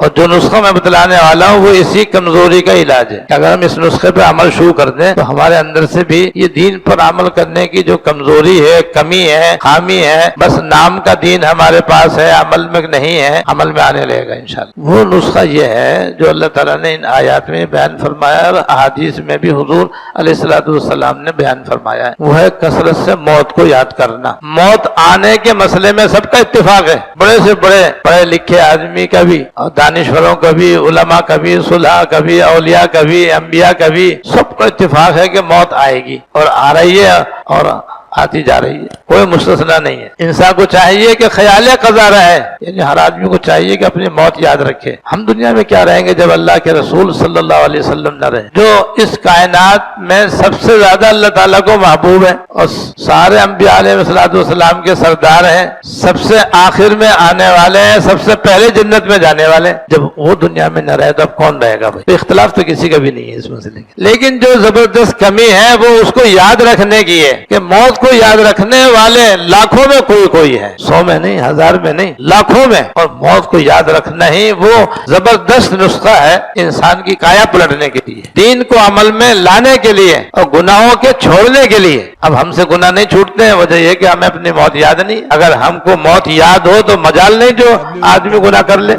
اور جو نسخہ میں بتلانے والا ہوں وہ اسی کمزوری کا علاج ہے کہ اگر ہم اس نسخے پہ عمل شروع کر دیں تو ہمارے اندر سے بھی یہ دین پر عمل کرنے کی جو کمزوری ہے، کمی ہے، خامی ہے، بس نام کا دین ہمارے پاس ہے، عمل میں نہیں ہے، عمل میں آنے لگے گا انشاءاللہ۔ وہ نسخہ یہ ہے جو اللہ تعالیٰ نے ان آیات میں بیان فرمایا اور احادیث میں بھی حضور علیہ الصلوۃ والسلام نے بیان فرمایا ہے، وہ ہے کثرت سے موت کو یاد کرنا۔ موت آنے کے مسئلے میں سب کا اتفاق ہے، بڑے سے بڑے پڑھے لکھے آدمی کا بھی اور دانشوروں کا بھی، علماء کا بھی، صلحاء کا بھی، اولیاء کا بھی، انبیاء کا بھی، سب کا اتفاق ہے کہ موت آئے گی اور آ رہی ہے اور آتی جا رہی ہے، کوئی مستثنا نہیں ہے۔ انسان کو چاہیے کہ خیال قضا رہے، یعنی ہر آدمی کو چاہیے کہ اپنی موت یاد رکھے۔ ہم دنیا میں کیا رہیں گے جب اللہ کے رسول صلی اللہ علیہ وسلم نہ رہے، جو اس کائنات میں سب سے زیادہ اللہ تعالیٰ کو محبوب ہے اور سارے انبیاء علیہ السلام کے سردار ہیں، سب سے آخر میں آنے والے ہیں، سب سے پہلے جنت میں جانے والے ہیں۔ جب وہ دنیا میں نہ رہے تو اب کون رہے گا بھائی؟ تو اختلاف تو کسی کا بھی نہیں ہے اس مسئلے کے، لیکن جو زبردست کمی ہے وہ اس کو یاد رکھنے کی ہے کہ موت کو یاد رکھنے والے لاکھوں میں کوئی ہے، 100 میں نہیں، 1000 میں نہیں، لاکھوں میں، اور موت کو یاد رکھنا ہی وہ زبردست نسخہ ہے انسان کی کایا پلٹنے کے لیے، دین کو عمل میں لانے کے لیے اور گناہوں کے چھوڑنے کے لیے۔ اب ہم سے گناہ نہیں چھوٹتے ہیں، وجہ یہ کہ ہمیں اپنی موت یاد نہیں۔ اگر ہم کو موت یاد ہو تو مجال نہیں جو آدمی گناہ کر لے۔